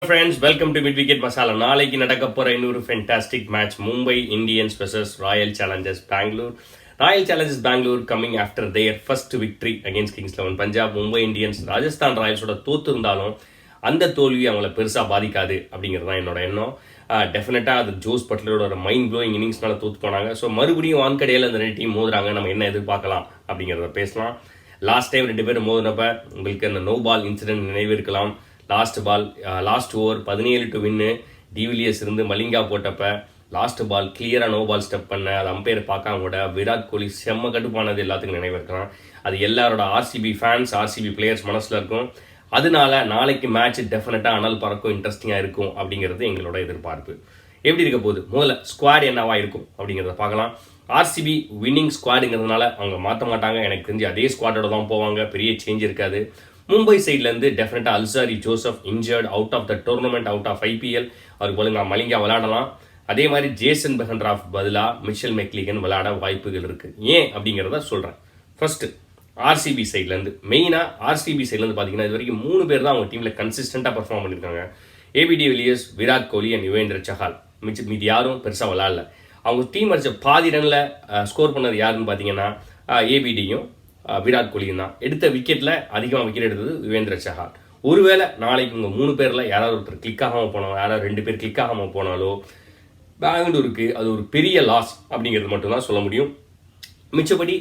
Friends, welcome to Mid Wicket Masala. நாளைக்கு நடக்க போற இன்னொரு fantastic match Mumbai Indians vs Royal Challengers Bangalore. Royal Challengers Bangalore coming after their first victory against Kings 11 Punjab. Mumbai Indians Rajasthan ராயல்ஸோட தோத்து இருந்தாலும் அந்த தோல்வி அவங்கள பெருசா பாதிக்காது அப்படிங்கிறது தான் என்னோட எண்ணம். டெஃபினட்டாக அது ஜோஸ் பட்லரோட மைண்ட் ப்ளோயிங் இன்னிங்ஸ்னால தோத்து போனாங்க. ஸோ மறுபடியும் வான்கடையில் அந்த ரெண்டு டீம் மோதுறாங்க. நம்ம என்ன எதிர்பார்க்கலாம் அப்படிங்கிறத பேசலாம். லாஸ்ட் டைம் ரெண்டு பேரும் மோதினப்ப உங்களுக்கு அந்த நோ பால் இன்சிடென்ட் நினைவு இருக்கலாம். Last over 17 to win de Villiers இருந்து மலிங்கா போட்டப்ப லாஸ்ட் பால் கிளியராக நோ பால் ஸ்டெப் பண்ண அது அம்பையர் பார்க்காம கூட விராட் கோலி செம்ம கட்டுப்பானது எல்லாத்துக்கும் நினைவு இருக்கலாம். அது எல்லாரோட ஆர்சிபி ஃபேன்ஸ் ஆர்சிபி பிளேயர்ஸ் மனசில் இருக்கும். அதனால நாளைக்கு மேட்ச் டெஃபினட்டாக அனல் பறக்கும், இன்ட்ரெஸ்டிங்காக இருக்கும் அப்படிங்கிறது எங்களோட எதிர்பார்ப்பு. எப்படி இருக்க போகுது, முதல்ல ஸ்குவாட் என்னவா இருக்கும் அப்படிங்கிறத பார்க்கலாம். ஆர்சிபி வின்னிங் ஸ்குவாடுங்கிறதுனால அவங்க மாற்ற மாட்டாங்க. எனக்கு தெரிஞ்சு அதே ஸ்குவாடோட தான் போவாங்க, பெரிய சேஞ்ச் இருக்காது. மும்பை சைட்லேருந்து டெஃபினட்டாக Alzarri Joseph injured out of the tournament, out of IPL. அவருக்கு போல மலிங்கா விளையாடலாம். அதே மாதிரி ஜேசன் பெஹன்ராஃப் பதிலாக மிச்சல் மெக்லிகன் விளையாட வாய்ப்புகள் இருக்குது. ஏன் அப்படிங்கிறத சொல்கிறேன். ஃபர்ஸ்ட்டு ஆர்சிபி சைட்லேருந்து மெயினாக ஆர்சிபி சைட்லேருந்து பார்த்தீங்கன்னா இது வரைக்கும் 3 பேர் தான் அவங்க டீமில் கன்சிஸ்டண்ட்டாக பர்ஃபார்ம் பண்ணியிருக்காங்க. AB de Villiers, Virat Kohli and Yuzvendra Chahal. மீதி யாரும் பெருசாக விளையாடல. அவங்க டீம் அடித்த பாதி ரனில் ஸ்கோர் பண்ணது யாருன்னு பார்த்தீங்கன்னா ஏபிடியும் விராட் கோலியும் தான். எடுத்த விக்கெட்டில் அதிகமாக விக்கெட் எடுத்தது யுவேந்திர சஹால். ஒருவேளை நாளைக்கு உங்கள் 3 பேரில் யாராவது ஒருத்தர் கிளிக் ஆகாமல் போனாலும், யாராவது 2 பேர் கிளிக் ஆகாமல் போனாலோ பெங்களூருக்கு அது ஒரு பெரிய லாஸ் அப்படிங்கிறது மட்டும்தான் சொல்ல முடியும். மிச்சப்படி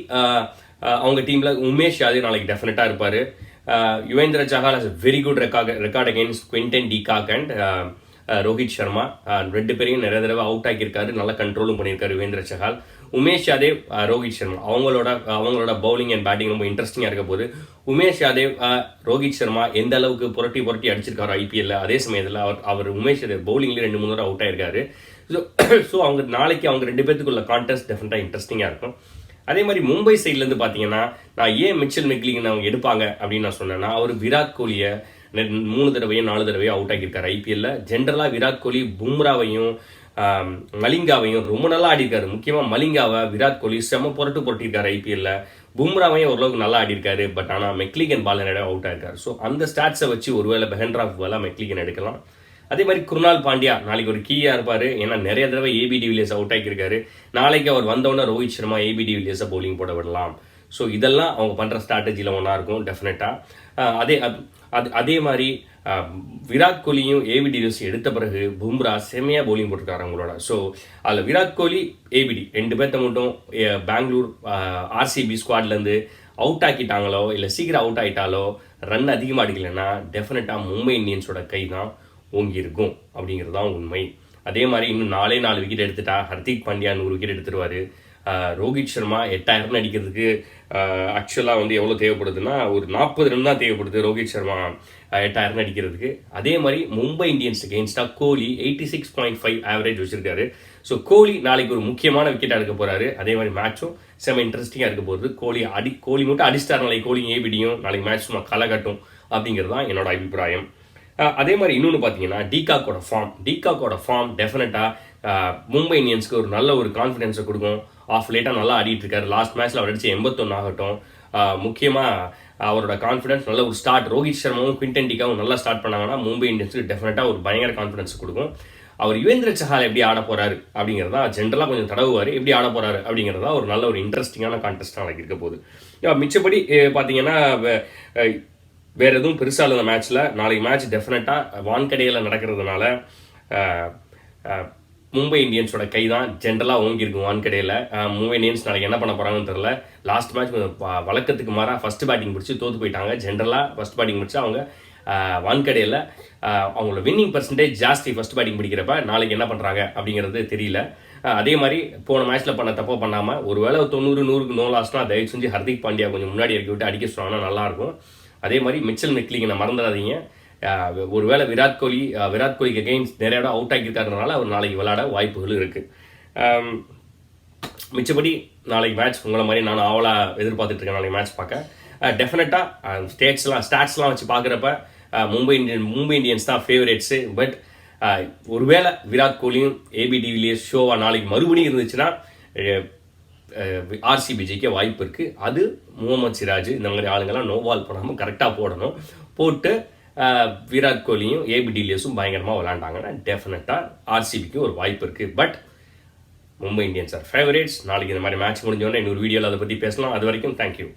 அவங்க டீமில் உமேஷ் யாதவ் நாளைக்கு டெஃபினட்டாக இருப்பார். Yuzvendra Chahal has very good record against Quinton de Kock and Rohit Sharma. 2 பேரையும் நிறைய தடவை அவுட் ஆக்கியிருக்காரு, நல்லா கண்ட்ரோலும் பண்ணியிருக்காரு யுவேந்திர சஹால். உமேஷ் யாதவ், ரோஹித் சர்மா அவங்களோட பவுலிங் அண்ட் பேட்டிங் ரொம்ப இன்ட்ரெஸ்டிங்காக இருக்க போது. உமேஷ் யாதவ், ரோஹித் சர்மா எந்த அளவுக்கு புரட்டி அடிச்சிருக்காரு ஐபிஎல்ல, அதே சமயத்தில் அவர் உமேஷ் யாதவ் பவுலிங்லேயே 2-3 தடவை அவுட் ஆயிருக்காரு. ஸோ அவங்க நாளைக்கு அவங்க 2 பேத்துக்குள்ள கான்டெஸ்ட் டெஃபினட்டாக இன்ட்ரெஸ்டிங்காக இருக்கும். அதே மாதிரி மும்பை சைட்லேருந்து பார்த்தீங்கன்னா நான் ஏன் மிச்சல் மெக்லிகன் அவங்க எடுப்பாங்க அப்படின்னு நான் சொன்னேன்னா, அவர் விராட் கோலியை 3 தடவையும் 4 தடவையும் அவுட் ஆகியிருக்காரு ஐபிஎல்ல. ஜென்ரலாக விராட் கோலி பும்ராவையும் மலிங்காவையும் ரொம்ப நல்லா ஆடிருக்காரு. முக்கியமாக மலிங்காவை விராட் கோலி செம்ம புரட்டிருக்காரு ஐபிஎல்ல. பும்ராவையும் ஓரளவுக்கு நல்லா ஆடிருக்காரு. பட் ஆனால் மெக்லிகன் பால் நிறைய அவுட் ஆயிருக்காரு. ஸோ அந்த ஸ்டாட்ஸை வச்சு ஒருவேளை பெஹன்ராஃப் பாலாக மெக்லிகன் எடுக்கலாம். அதே மாதிரி குருணால் பாண்டியா நாளைக்கு ஒரு கீயாக இருப்பார். ஏன்னா நிறைய தடவை ஏபிடி வில்லியர்ஸ் அவுட் ஆகியிருக்காரு. நாளைக்கு அவர் வந்தோடனே ரோஹித் சர்மா ஏபிடி வில்லியர்ஸை பவுலிங் போட விடலாம். ஸோ இதெல்லாம் அவங்க பண்ணுற ஸ்ட்ராட்டஜியில் ஒன்றா இருக்கும் டெஃபினட்டாக. அதே மாதிரி விராட் கோலியும் ஏபிடி வில்லியர்ஸ் எடுத்த பிறகு பும்ரா செம்மையாக பவுலிங் போட்டிருக்காரு அவங்களோட. ஸோ அதில் விராட் கோலி ஏபிடி 2 பேர்த்த மட்டும் பெங்களூர் ஆர்சிபி ஸ்குவாட்லேருந்து அவுட் ஆக்கிட்டாங்களோ இல்லை சீக்கிரம் அவுட் ஆகிட்டாலோ ரன் அதிகமாக அடிக்கலைன்னா டெஃபினட்டாக மும்பை இந்தியன்ஸோட கை தான் ஓங்கி இருக்கும் அப்படிங்கிறது தான் உண்மை. அதே மாதிரி இன்னும் 4 விக்கெட் எடுத்துட்டா ஹர்திக் பாண்டியா 100 விக்கெட் எடுத்துருவார். ரோஹித் சர்மா 8000 ரன் அடிக்கிறதுக்கு ஆக்சுவலாக எவ்வளோ தேவைப்படுதுன்னா ஒரு 40 ரன் தான் தேவைப்படுது ரோஹித் சர்மா 8000 ரன் அடிக்கிறதுக்கு. அதே மாதிரி மும்பை இந்தியன்ஸ் அகேன்ஸ்டாக கோலி 86.5 ஆவரேஜ் வச்சிருக்காரு. ஸோ கோலி நாளைக்கு ஒரு முக்கியமான விக்கெட்டாக எடுக்க போகிறாரு. அதே மாதிரி மேட்சும் செம்ம இன்ட்ரெஸ்டிங்காக இருக்க போகுது. கோலி மட்டும் அடிஸ்டார் நாளைக்கு கோலி ஏபிடியும் நாளைக்கு மேட்ச் சும்மா களை கட்டும் அப்படிங்கிறது தான் என்னோட அபிப்பிராயம். அதே மாதிரி இன்னொன்று பார்த்தீங்கன்னா டிகாக்கோட ஃபார்ம் டெஃபினட்டாக மும்பை இந்தியன்ஸ்க்கு ஒரு நல்ல ஒரு கான்ஃபிடென்ஸை கொடுக்கும். ஆஃப் லேட்டாக நல்லா ஆடிட்டு இருக்காரு. லாஸ்ட் மேட்ச்சில் அவர் அடிச்சு 81 ஆகட்டும். முக்கியமாக அவரோட கான்ஃபிடன்ஸ் நல்ல ஒரு ஸ்டார்ட். ரோஹித் சர்மாவும் குவிண்டன் டிகாவும் நல்லா ஸ்டார்ட் பண்ணாங்கன்னா மும்பை இந்தியன்ஸுக்கு டெஃபினட்டாக ஒரு பயங்கர கான்ஃபிடன்ஸ் கொடுக்கும். அவர் யுவேந்திர சஹால் எப்படி ஆட போறாரு அப்படிங்கிறதா ஜென்ரலாக கொஞ்சம் தடவுவார். எப்படி ஆட போறாரு அப்படிங்கிறதா ஒரு நல்ல ஒரு இன்ட்ரெஸ்டிங்கான கான்டெஸ்ட் நாளைக்கு இருக்க போகுது. மிச்சப்படி பார்த்தீங்கன்னா வேற எதுவும் பெருசாக இல்லை இந்த மேட்ச்சில். நாளைக்கு மேட்ச் டெஃபினட்டாக வான்கடையில் நடக்கிறதுனால மும்பை இந்தியன்ஸோட கை தான் ஜென்ரலாக ஓங்கியிருக்கும் வான்கடையில். மும்பை இந்தியன்ஸ் நாளைக்கு என்ன பண்ண போகிறாங்கன்னு தெரியல. லாஸ்ட் மேட்ச் வழக்கத்துக்கு மாறாக ஃபர்ஸ்ட் பேட்டிங் பிடிச்சி தோற்று போயிட்டாங்க. ஜென்ரலாக ஃபர்ஸ்ட் பேட்டிங் பிடிச்சி அவங்க வான்கடையில் அவங்களோட வின்னிங் பர்சன்டேஜ் ஜாஸ்தி ஃபர்ஸ்ட் பேட்டிங் பிடிக்கிறப்ப நாளைக்கு என்ன பண்ணுறாங்க அப்படிங்கிறது தெரியல. அதே மாதிரி போன மேட்ச்சில் பண்ண தப்போ பண்ணாமல் ஒருவேளை 90-100க்கு நோ லாஸ்னா தயவு செஞ்சு ஹர்திக் பாண்டியா கொஞ்சம் முன்னாடி இறக்கி விட்டு அடிக்க சொன்னாங்கன்னா நல்லாயிருக்கும். அதே மாதிரி மிச்சல் மெக்லிகனை மறந்துடாதீங்க. ஒருவேளை விராட் கோலிக்கு அகெயின்ஸ்ட் நிறைய இடம் அவுட் ஆகியிருக்காருனால அவர் நாளைக்கு விளையாட வாய்ப்புகள் இருக்குது. மிச்சப்படி நாளைக்கு மேட்ச் உங்களை மாதிரி நான் ஆவலாக எதிர்பார்த்துட்டு இருக்கேன். நாளைக்கு மேட்ச் பார்க்க டெஃபினட்டாக ஸ்டாட்ஸ்லாம் வச்சு பார்க்குறப்ப மும்பை இந்தியன்ஸ் தான் ஃபேவரேட்ஸு. பட் ஒருவேளை விராட் கோலியும் ஏபிடி வில்லியர்ஸ் ஷோவா நாளைக்கு மறுபடியும் இருந்துச்சுன்னா ஆர்சிபி ஜெயிக்க வாய்ப்பு இருக்குது. அது முகமது சிராஜ் இந்த மாதிரி ஆளுங்கெல்லாம் நோ பால் போடாமல் கரெக்டாக போட்டு விராட் கோலியும் ஏபி டிவிலியர்ஸும் பயங்கரமாக விளாண்டாங்கன்னா டெஃபினட்டாக ஆர்சிபிக்கு ஒரு வாய்ப்பு இருக்குது. But Mumbai Indians are favourites. நாளைக்கு இந்த மாதிரி மேட்ச் முடிஞ்சோடனே இன்னொரு வீடியோவில் அதை பற்றி பேசலாம். அது வரைக்கும் தேங்க்யூ.